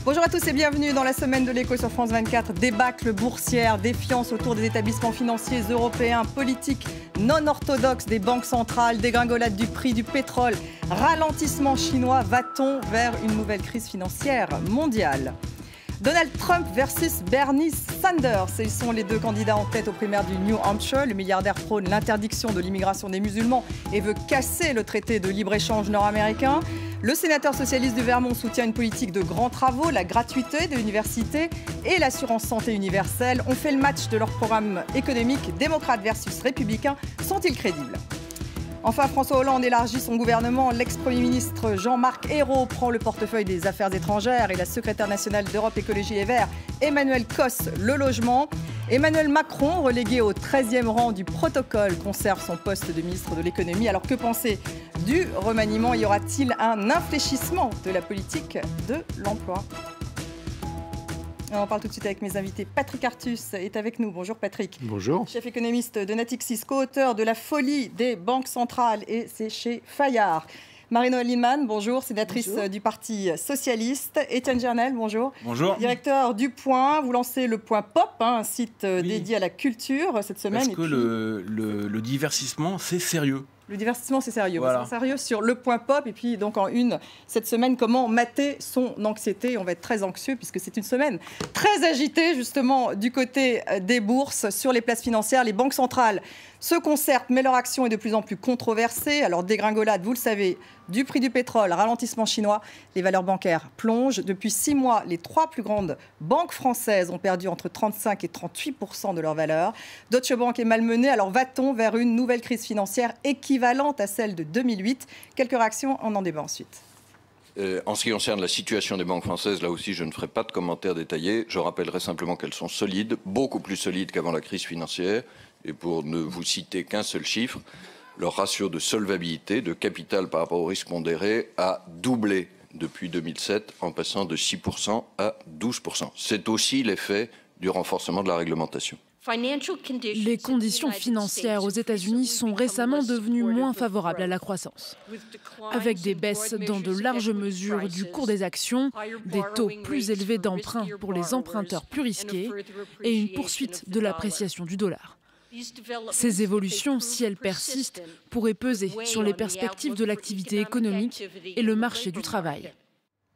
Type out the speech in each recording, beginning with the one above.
Bonjour à tous et bienvenue dans la semaine de l'écho sur France 24. Débâcle boursière, défiance autour des établissements financiers européens, politique non orthodoxe des banques centrales, dégringolade du prix du pétrole, ralentissement chinois. Va-t-on vers une nouvelle crise financière mondiale ? Donald Trump versus Bernie Sanders. Ils sont les deux candidats en tête aux primaires du New Hampshire. Le milliardaire prône l'interdiction de l'immigration des musulmans et veut casser le traité de libre-échange nord-américain. Le sénateur socialiste du Vermont soutient une politique de grands travaux, la gratuité de l'université et l'assurance santé universelle. On fait le match de leur programme économique. Démocrates versus républicains, sont-ils crédibles ? Enfin, François Hollande élargit son gouvernement. L'ex-premier ministre Jean-Marc Ayrault prend le portefeuille des Affaires étrangères et la secrétaire nationale d'Europe Écologie Les Verts, Emmanuel Cos, le logement. Emmanuel Macron, relégué au 13e rang du protocole, conserve son poste de ministre de l'économie. Alors que penser du remaniement ? Y aura-t-il un infléchissement de la politique de l'emploi ? On en parle tout de suite avec mes invités. Patrick Artus est avec nous. Bonjour Patrick. Bonjour. Chef économiste de Natixis, co-auteur de La folie des banques centrales et c'est chez Fayard. Marie-Noëlle Lienemann, bonjour, sénatrice du Parti socialiste. Étienne Gernel, bonjour. Bonjour. Directeur du Point. Vous lancez le Point Pop, un site dédié à la culture cette semaine. Parce que le divertissement, c'est sérieux. Le divertissement, c'est sérieux. Voilà. C'est sérieux sur le Point Pop. Et puis, donc, en une, cette semaine, comment mater son anxiété. On va être très anxieux puisque c'est une semaine très agitée, justement, du côté des bourses, sur les places financières. Les banques centrales se concertent, mais leur action est de plus en plus controversée. Alors, dégringolade, vous le savez, du prix du pétrole, ralentissement chinois, les valeurs bancaires plongent. Depuis 6 mois, les 3 plus grandes banques françaises ont perdu entre 35 et 38% de leur valeur. Deutsche Bank est malmenée. Alors, va-t-on vers une nouvelle crise financière équivalente à celle de 2008 ? Quelques réactions, on en débat ensuite. En ce qui concerne la situation des banques françaises, là aussi, je ne ferai pas de commentaires détaillés. Je rappellerai simplement qu'elles sont solides, beaucoup plus solides qu'avant la crise financière. Et pour ne vous citer qu'un seul chiffre, leur ratio de solvabilité, de capital par rapport au risque pondéré, a doublé depuis 2007, en passant de 6% à 12%. C'est aussi l'effet du renforcement de la réglementation. Les conditions financières aux États-Unis sont récemment devenues moins favorables à la croissance, avec des baisses dans de larges mesures du cours des actions, des taux plus élevés d'emprunt pour les emprunteurs plus risqués et une poursuite de l'appréciation du dollar. Ces évolutions, si elles persistent, pourraient peser sur les perspectives de l'activité économique et le marché du travail.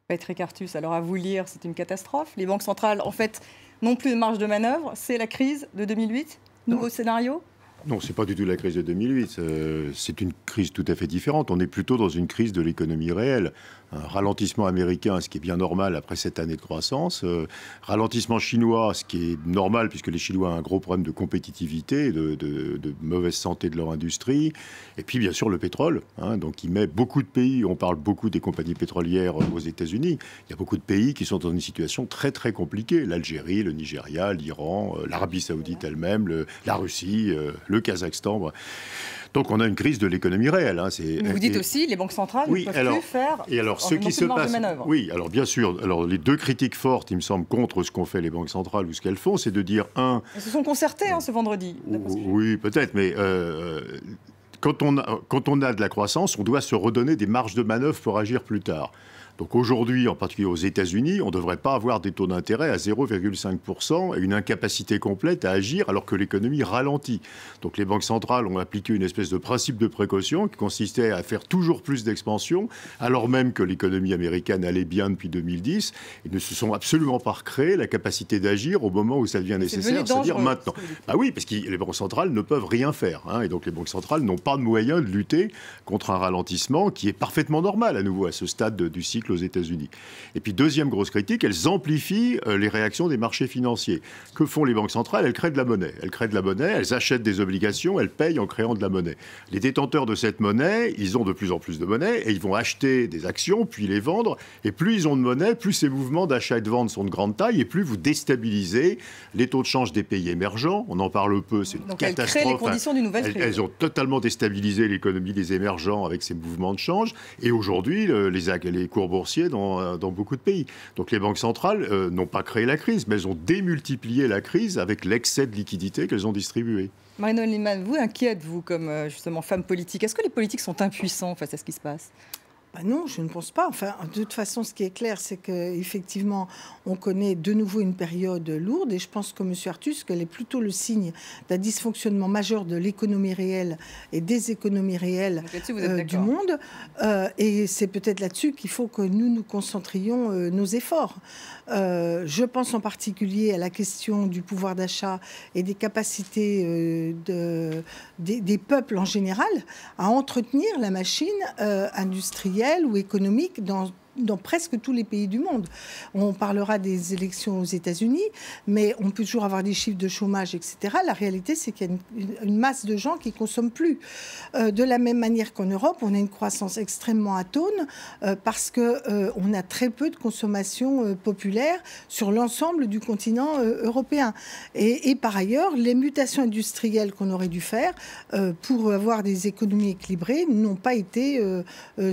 Patrick Artus, alors à vous lire, c'est une catastrophe. Les banques centrales, en fait, n'ont plus de marge de manœuvre. C'est la crise de 2008 ? Nouveau scénario ? Non, ce n'est pas du tout la crise de 2008. C'est une crise tout à fait différente. On est plutôt dans une crise de l'économie réelle. Un ralentissement américain, ce qui est bien normal après cette année de croissance. Ralentissement chinois, ce qui est normal puisque les Chinois ont un gros problème de compétitivité, de mauvaise santé de leur industrie. Et puis, bien sûr, le pétrole. Donc, qui met beaucoup de pays, on parle beaucoup des compagnies pétrolières aux États-Unis. Il y a beaucoup de pays qui sont dans une situation très, très compliquée. L'Algérie, le Nigeria, l'Iran, l'Arabie Saoudite elle-même, la Russie, le Kazakhstan. Donc on a une crise de l'économie réelle. Vous dites aussi les banques centrales ne peuvent plus faire. Et alors ce qui se passe, oui, alors bien sûr, alors les deux critiques fortes, il me semble, contre ce qu'ont fait les banques centrales ou ce qu'elles font, c'est de dire Elles se sont concertées ce vendredi. Oui, peut-être, mais quand on a de la croissance, on doit se redonner des marges de manœuvre pour agir plus tard. Donc aujourd'hui, en particulier aux États-Unis, on ne devrait pas avoir des taux d'intérêt à 0,5% et une incapacité complète à agir alors que l'économie ralentit. Donc les banques centrales ont appliqué une espèce de principe de précaution qui consistait à faire toujours plus d'expansion, alors même que l'économie américaine allait bien depuis 2010 et ne se sont absolument pas recréé la capacité d'agir au moment où ça devient nécessaire, c'est-à-dire maintenant. Bah oui, parce que les banques centrales ne peuvent rien faire. Et donc les banques centrales n'ont pas de moyens de lutter contre un ralentissement qui est parfaitement normal à nouveau à ce stade du cycle aux États-Unis. Et puis deuxième grosse critique, elles amplifient les réactions des marchés financiers. Que font les banques centrales ? Elles créent de la monnaie. Elles achètent des obligations, elles payent en créant de la monnaie. Les détenteurs de cette monnaie, ils ont de plus en plus de monnaie et ils vont acheter des actions, puis les vendre. Et plus ils ont de monnaie, plus ces mouvements d'achat et de vente sont de grande taille et plus vous déstabilisez les taux de change des pays émergents. On en parle peu, c'est une catastrophe. Elles créent les conditions d'une nouvelle crise. Elles ont totalement déstabilisé l'économie des émergents avec ces mouvements de change. Et aujourd'hui, les cours boursiers dans beaucoup de pays. Donc les banques centrales n'ont pas créé la crise, mais elles ont démultiplié la crise avec l'excès de liquidité qu'elles ont distribué. Marie-Noëlle Lienemann, vous, inquiète, vous, comme justement femme politique, est-ce que les politiques sont impuissants face à ce qui se passe ? Non, je ne pense pas. Enfin, de toute façon, ce qui est clair, c'est qu'effectivement, on connaît de nouveau une période lourde. Et je pense que M. Artus, qu'elle est plutôt le signe d'un dysfonctionnement majeur de l'économie réelle et des économies réelles du monde. Et c'est peut-être là-dessus qu'il faut que nous concentrions nos efforts. Je pense en particulier à la question du pouvoir d'achat et des capacités des peuples en général à entretenir la machine industrielle ou économique dans presque tous les pays du monde. On parlera des élections aux États-Unis, mais on peut toujours avoir des chiffres de chômage, etc. La réalité, c'est qu'il y a une masse de gens qui ne consomment plus. De la même manière qu'en Europe, on a une croissance extrêmement atone parce qu'on a très peu de consommation populaire sur l'ensemble du continent européen. Et par ailleurs, les mutations industrielles qu'on aurait dû faire pour avoir des économies équilibrées n'ont pas été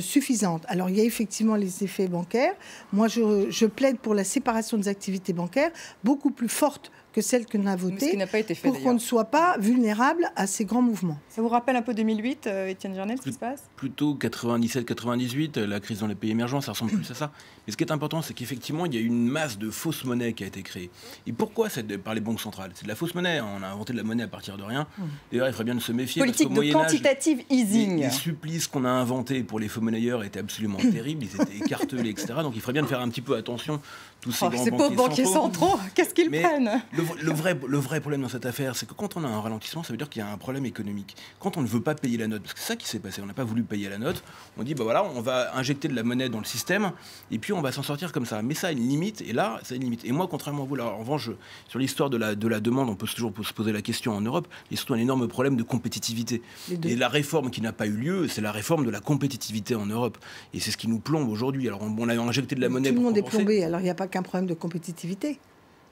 suffisantes. Alors, il y a effectivement les effets bancaires. Moi, je plaide pour la séparation des activités bancaires beaucoup plus forte que celle que l'on a votée, pour qu'on ne soit pas vulnérable à ces grands mouvements. Ça vous rappelle un peu 2008, Étienne Jarnel, ce qui se passe ? Plutôt 97-98, la crise dans les pays émergents, ça ressemble plus à ça. Mais ce qui est important, c'est qu'effectivement, il y a une masse de fausses monnaies qui a été créée. Et pourquoi c'est par les banques centrales ? C'est de la fausse monnaie. On a inventé de la monnaie à partir de rien. D'ailleurs, il faudrait bien de se méfier. Politique de quantitative easing. Les supplices qu'on a inventés pour les faux monnayeurs étaient absolument terribles. Ils étaient écartelés, etc. Donc il faudrait bien de faire un petit peu attention. Tous ces grands banquiers centraux, qu'est-ce qu'ils prennent ? Le vrai problème dans cette affaire, c'est que quand on a un ralentissement, ça veut dire qu'il y a un problème économique. Quand on ne veut pas payer la note, parce que c'est ça qui s'est passé, on n'a pas voulu payer la note, on dit, voilà, on va injecter de la monnaie dans le système, et puis on va s'en sortir comme ça. Mais ça a une limite, et là, ça a une limite. Et moi, contrairement à vous, là, en revanche, sur l'histoire de la demande, on peut toujours se poser la question en Europe, il y a surtout un énorme problème de compétitivité. Et la réforme qui n'a pas eu lieu, c'est la réforme de la compétitivité en Europe. Et c'est ce qui nous plombe aujourd'hui. Alors, on a injecté de la monnaie pour compenser. Tout le monde est plombé, alors il n'y a pas qu'un problème de compétitivité.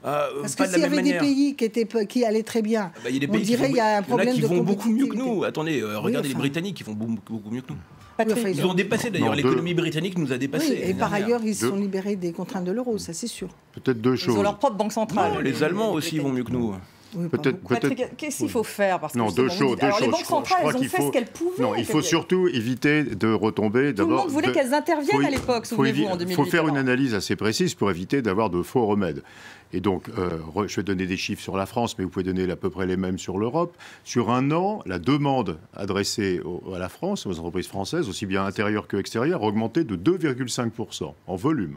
Parce que de s'il y avait manière. des pays qui allaient très bien, y a des on pays dirait qu'il y a un problème de qui vont beaucoup mieux que compétitivité. nous. Attendez, regardez les Britanniques qui vont beaucoup mieux que nous. Patrick, Ils ont dépassé d'ailleurs, l'économie britannique nous a dépassé. Oui, et par ailleurs, ils se sont libérés des contraintes de l'euro, ça c'est sûr. Peut-être deux choses. Ils ont leur propre banque centrale. Non, les Allemands aussi vont mieux que nous. Oui, Patrick, qu'est-ce qu'il faut faire ? Parce que non, deux choses. Alors, les banques centrales, elles ont fait ce qu'elles pouvaient. Non, il faut surtout éviter de retomber. Tout le monde voulait qu'elles interviennent à l'époque, souvenez-vous, en 2008. Il faut faire une analyse assez précise pour éviter d'avoir de faux remèdes. Et donc, je vais donner des chiffres sur la France, mais vous pouvez donner à peu près les mêmes sur l'Europe. Sur un an, la demande adressée à la France, aux entreprises françaises, aussi bien intérieures que extérieures, a augmenté de 2,5% en volume.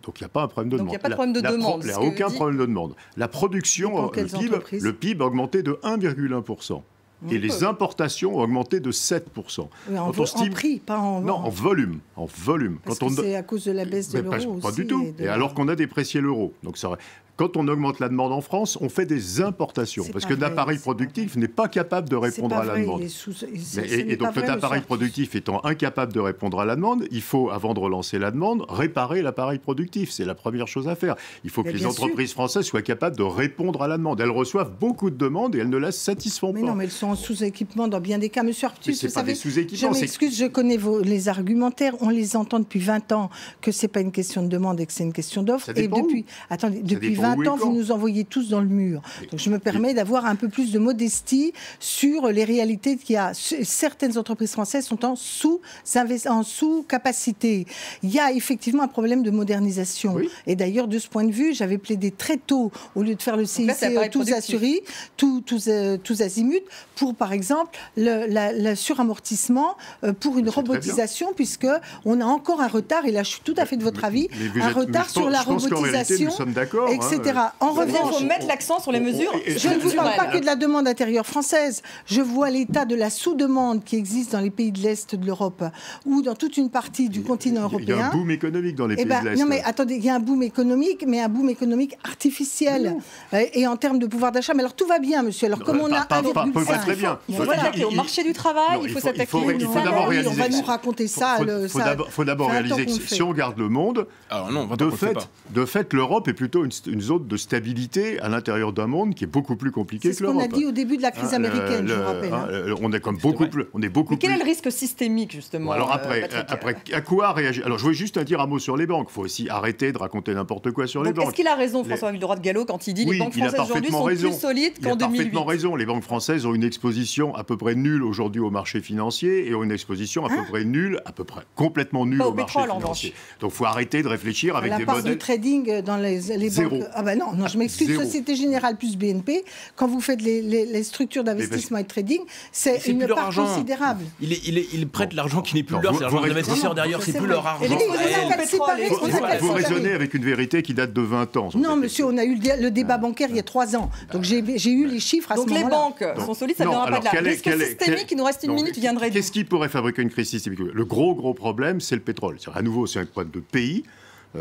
Donc, il n'y a pas un problème de demande. Donc, il n'y a pas de problème de demande. Il n'y a aucun problème de demande. La production, le PIB a augmenté de 1,1%. Et les importations ont augmenté de 7%. Oui, en prix, pas en... Non, en volume. En volume. Parce que c'est à cause de la baisse de l'euro aussi. Pas du tout. Et alors qu'on a déprécié l'euro. Donc ça... Quand on augmente la demande en France, on fait des importations. Parce que l'appareil productif n'est pas capable de répondre à la demande. Et donc cet appareil productif étant incapable de répondre à la demande, il faut, avant de relancer la demande, réparer l'appareil productif. C'est la première chose à faire. Il faut que les entreprises françaises soient capables de répondre à la demande. Elles reçoivent beaucoup de demandes et elles ne la satisfont pas. Mais non, mais elles sont en sous-équipement dans bien des cas. Monsieur Artus, vous savez, je m'excuse, je connais les argumentaires. On les entend depuis 20 ans que ce n'est pas une question de demande et que c'est une question d'offre. Et depuis 20 ans, vous nous envoyez tous dans le mur. Donc je me permets d'avoir un peu plus de modestie sur les réalités qu'il y a. Certaines entreprises françaises sont en sous-capacité. Il y a effectivement un problème de modernisation. Oui. Et d'ailleurs, de ce point de vue, j'avais plaidé très tôt, au lieu de faire le CICE tous azimuts, pour par exemple le suramortissement pour une robotisation, puisqu'on a encore un retard, et là je suis tout à fait de votre avis, un retard sur la robotisation, etc. En revanche, il faut mettre l'accent sur les mesures. Je ne vous parle pas que de la demande intérieure française. Je vois l'état de la sous-demande qui existe dans les pays de l'Est de l'Europe ou dans toute une partie du continent européen. Il y a un boom économique dans les pays de l'Est. Non mais attendez, il y a un boom économique, mais un boom économique artificiel. Et en termes de pouvoir d'achat. Mais alors tout va bien, monsieur. Alors comme on a 1,5... très bien. Il faut s'attaquer au marché du travail, il faut s'attaquer au d'abord réaliser. On va nous raconter ça. Il faut d'abord réaliser que si on regarde le monde, de fait, l'Europe est plutôt une zone de stabilité à l'intérieur d'un monde qui est beaucoup plus compliqué que l'Europe. C'est ce qu'on a dit au début de la crise américaine, je vous rappelle. On est comme beaucoup plus... Mais quel est le risque systémique, justement? Alors après, à quoi réagir? Alors je voulais juste dire un mot sur les banques. Il faut aussi arrêter de raconter n'importe quoi sur les banques. Est-ce qu'il a raison, François Villeroy de Gallo, quand il dit que les banques françaises aujourd'hui sont plus solides qu'en 2008? Il a parfaitement raison. Les banques françaises ont une exposition à peu près nulle aujourd'hui au marché financier et ont une exposition à peu près nulle, complètement nulle au marché financier. Donc il faut arrêter de réfléchir avec des modèles... La part de trading dans les banques... Ah ben non, je m'excuse. Société Générale plus BNP, quand vous faites les structures d'investissement et de trading, c'est une part considérable. Ils prêtent l'argent qui n'est plus leur, c'est l'argent des investisseurs derrière, c'est plus leur argent. Vous raisonnez avec une vérité qui date de 20 ans. Non, monsieur, on a eu le débat bancaire il y a 3 ans. Donc j'ai eu les chiffres à ce moment-là. Donc les banques sont solides, ça ne viendra pas de là. Le risque systémique, il nous reste une minute, viendrait d'où? Qu'est-ce qui pourrait fabriquer une crise systémique? Le gros problème, c'est le pétrole. À nouveau, c'est un problème de pays.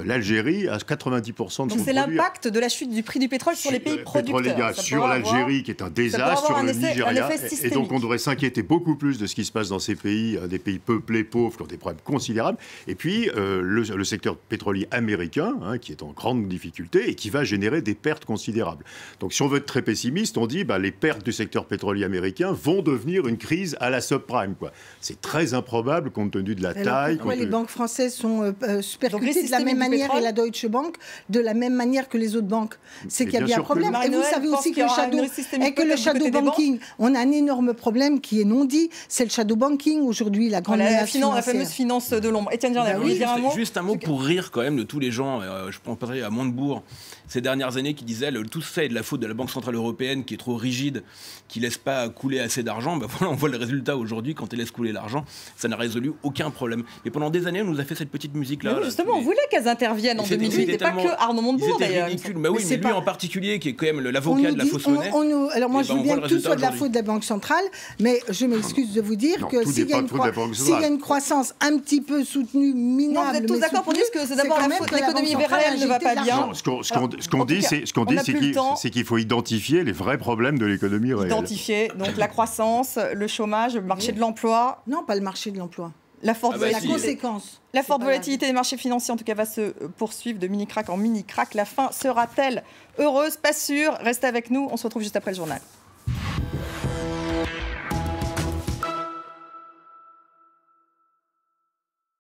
L'Algérie a 90% de son Donc c'est l'impact de la chute du prix du pétrole sur les pays producteurs. Sur l'Algérie, qui est un désastre, sur le Nigeria. Et donc on devrait s'inquiéter beaucoup plus de ce qui se passe dans ces pays, des pays peuplés, pauvres, qui ont des problèmes considérables. Et puis le secteur pétrolier américain, qui est en grande difficulté et qui va générer des pertes considérables. Donc si on veut être très pessimiste, on dit les pertes du secteur pétrolier américain vont devenir une crise à la subprime. C'est très improbable compte tenu de la taille. Pourquoi les banques françaises sont supercutées de la même manière et la Deutsche Bank de la même manière que les autres banques? C'est qu'il y a bien un problème. Et vous savez aussi que le shadow banking, on a un énorme problème qui est non dit, c'est le shadow banking aujourd'hui, la grande la fameuse finance de l'ombre. Étienne Jarnet, vous voulez dire un mot? Juste un mot pour rire quand même de tous les gens, je pense à Montebourg, ces dernières années, qui disaient tout ça est de la faute de la Banque Centrale Européenne qui est trop rigide, qui ne laisse pas couler assez d'argent. Voilà, on voit le résultat aujourd'hui, quand elle laisse couler l'argent, ça n'a résolu aucun problème. Mais pendant des années, on nous a fait cette petite musique-là. Justement, on voulait qu'elles interviennent en 2008, et pas que Arnaud Montebourg d'ailleurs. Ridicule. Mais oui, mais lui en particulier, qui est quand même l'avocat de la fausse monnaie. Alors moi, je veux bien que tout soit de la faute de la Banque Centrale, mais je m'excuse de vous dire que s'il y a une croissance un petit peu soutenue, minable, vous êtes tous d'accord pour dire que c'est d'abord la faute de l'économie réelle ne va pas bien. Ce qu'on dit, c'est qu'il faut identifier les vrais problèmes de l'économie réelle. Identifier donc la croissance, le chômage, le marché de l'emploi. Non, pas le marché de l'emploi. La forte conséquence. La forte volatilité des marchés financiers, en tout cas, va se poursuivre de mini-crack en mini-crack. La fin sera-t-elle heureuse? Pas sûr. Restez avec nous. On se retrouve juste après le journal.